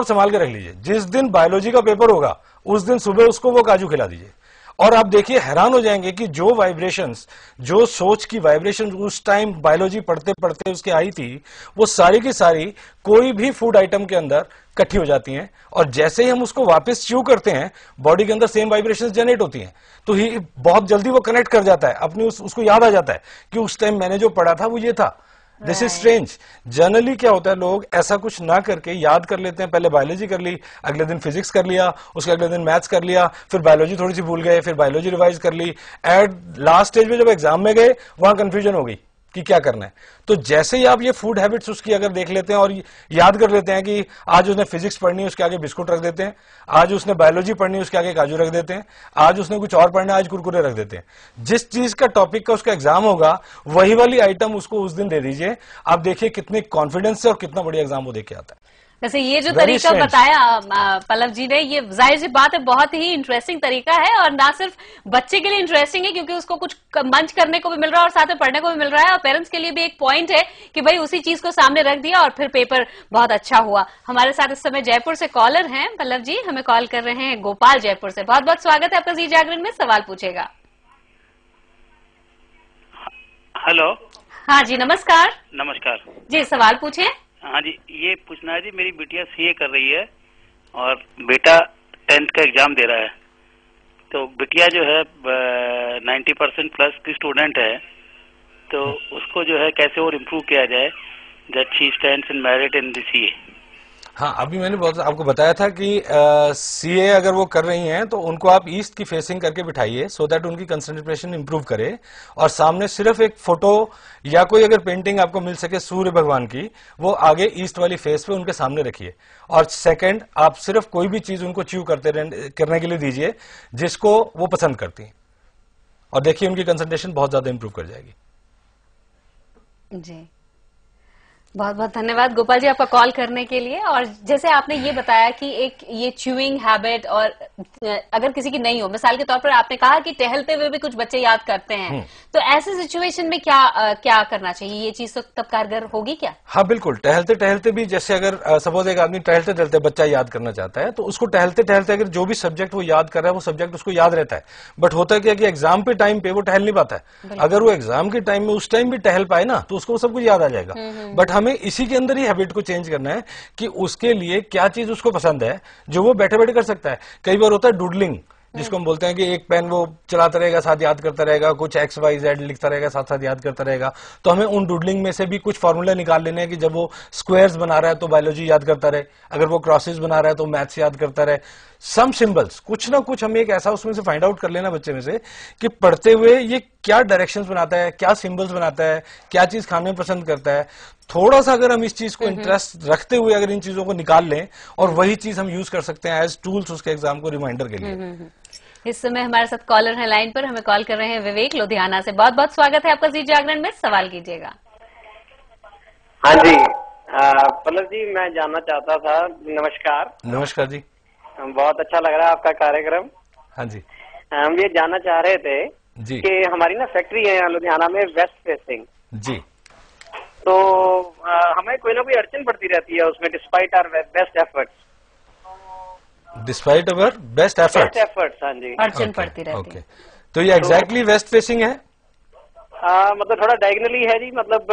आप संभाल के रख लीजिए, जिस दिन बायोलॉजी का पेपर होगा उस दिन सुबह उसको वो काजू खिला दीजिए, और आप देखिए हैरान हो जाएंगे कि जो वाइब्रेशंस, जो सोच की वाइब्रेशन उस टाइम बायोलॉजी पढ़ते पढ़ते उसकी आई थी, वो सारी की सारी कोई भी फूड आइटम के अंदर इकट्ठी हो जाती हैं, और जैसे ही हम उसको वापस च्यू करते हैं बॉडी के अंदर सेम वाइब्रेशंस जनरेट होती हैं, तो ही बहुत जल्दी वो कनेक्ट कर जाता है अपनी, उसको याद आ जाता है कि उस टाइम मैंने जो पढ़ा था वो ये था। This is strange. जनरली क्या होता है, लोग ऐसा कुछ ना करके याद कर लेते हैं, पहले बायोलॉजी कर ली, अगले दिन फिजिक्स कर लिया, उसके अगले दिन मैथ्स कर लिया, फिर बायोलॉजी थोड़ी सी भूल गए, फिर बायोलॉजी रिवाइज कर ली, एट लास्ट स्टेज में जब एग्जाम में गए वहां कंफ्यूजन हो गई कि क्या करना है। तो जैसे ही आप ये फूड हैबिट्स उसकी अगर देख लेते हैं और याद कर लेते हैं कि आज उसने फिजिक्स पढ़नी है उसके आगे बिस्कुट रख देते हैं, आज उसने बायोलॉजी पढ़नी है उसके आगे काजू रख देते हैं, आज उसने कुछ और पढ़ना है आज कुरकुरे रख देते हैं। जिस चीज का टॉपिक का उसका एग्जाम होगा वही वाली आइटम उसको उस दिन दे दीजिए, आप देखिए कितने कॉन्फिडेंस से और कितना बढ़िया एग्जाम वो देके आता है। वैसे ये जो तरीका बताया पल्लव जी ने, ये जाहिर सी बात है बहुत ही इंटरेस्टिंग तरीका है, और ना सिर्फ बच्चे के लिए इंटरेस्टिंग है क्योंकि उसको कुछ मंच करने को भी मिल रहा है और साथ में पढ़ने को भी मिल रहा है, और पेरेंट्स के लिए भी एक पॉइंट है कि भाई उसी चीज को सामने रख दिया और फिर पेपर बहुत अच्छा हुआ। हमारे साथ इस समय जयपुर से कॉलर हैं पल्लव जी, हमें कॉल कर रहे हैं गोपाल जयपुर से। बहुत बहुत स्वागत है आपका जी जागरण में, सवाल पूछेगा। हेलो। हाँ जी नमस्कार। नमस्कार जी, सवाल पूछे। हाँ जी, ये पूछना है जी, मेरी बिटिया सीए कर रही है और बेटा 10th का एग्जाम दे रहा है। तो बिटिया जो है 90% प्लस की स्टूडेंट है, तो उसको जो है कैसे और इम्प्रूव किया जाए that she stands in merit in the CA. हाँ, अभी मैंने आपको बताया था कि सीए अगर वो कर रही हैं तो उनको आप ईस्ट की फेसिंग करके बिठाइए, सो दैट उनकी कंसंट्रेशन इंप्रूव करे, और सामने सिर्फ एक फोटो या कोई अगर पेंटिंग आपको मिल सके सूर्य भगवान की, वो आगे ईस्ट वाली फेस पे उनके सामने रखिए। और सेकंड, आप सिर्फ कोई भी चीज उनको च्यू करने के लिए दीजिए जिसको वो पसंद करती हैं, और देखिए उनकी कंसंट्रेशन बहुत ज्यादा इंप्रूव कर जाएगी। जी, बहुत बहुत धन्यवाद गोपाल जी आपका कॉल करने के लिए। और जैसे आपने ये बताया कि एक ये च्यूइंग हैबिट, और अगर किसी की नहीं हो, मिसाल के तौर पर आपने कहा कि टहलते हुए भी कुछ बच्चे याद करते हैं, तो ऐसे सिचुएशन में क्या करना चाहिए? ये चीज तो तब कारगर होगी क्या? हाँ बिल्कुल, टहलते टहलते भी, जैसे अगर सपोज एक आदमी टहलते टहलते बच्चा याद करना चाहता है, तो उसको टहलते टहलते अगर जो भी सब्जेक्ट वो याद कर रहा है वो सब्जेक्ट उसको याद रहता है, बट होता है क्या कि एग्जाम पे टाइम पे वो टहल नहीं पाता है। अगर वो एग्जाम के टाइम में उस टाइम भी टहल पाए ना तो उसको सब कुछ याद आ जाएगा। बट हमें इसी के अंदर ही हैबिट को चेंज करना है कि उसके लिए क्या चीज उसको पसंद है जो वो बैठे बैठे कर सकता है। कई बार होता है डूडलिंग, जिसको हम बोलते हैं कि एक पेन वो चलाता रहेगा साथ याद करता रहेगा, कुछ XYZ लिखता रहेगा साथ साथ याद करता रहेगा। तो हमें उन डूडलिंग में से भी कुछ फॉर्मूला निकाल लेने हैं कि जब वो स्क्वायर्स बना रहा है तो बायोलॉजी याद करता रहे, अगर वो क्रॉसेस बना रहा है तो मैथ्स याद करता रहे। सम सिंबल्स, कुछ ना कुछ हमें एक ऐसा उसमें से फाइंड आउट कर लेना बच्चे में से कि पढ़ते हुए ये क्या डायरेक्शंस बनाता है, क्या सिंबल्स बनाता है, क्या चीज खाने में पसंद करता है। थोड़ा सा अगर हम इस चीज को इंटरेस्ट रखते हुए अगर इन चीजों को निकाल लें, और वही चीज हम यूज कर सकते हैं एज टूल्स उसके एग्जाम को रिमाइंडर के लिए। इस समय हमारे साथ कॉलर है लाइन पर, हमें कॉल कर रहे हैं विवेक लुधियाना से। बहुत बहुत स्वागत है आपका जी जागरण में, सवाल कीजिएगा। हाँ जी, पल्लव जी मैं जानना चाहता था। नमस्कार। नमस्कार जी। बहुत अच्छा लग रहा है आपका कार्यक्रम। हाँ जी। हम ये जानना चाह रहे थे जी कि हमारी ना फैक्ट्री है यहाँ लुधियाना में वेस्ट फेसिंग जी, तो हमें कोई ना कोई अड़चन पड़ती रहती है उसमें, despite our best efforts. Despite our best efforts. हाँ जी, अड़चन पड़ती रहती है। तो ये एग्जैक्टली वेस्ट फेसिंग है? मतलब थोड़ा डायगनली है जी, मतलब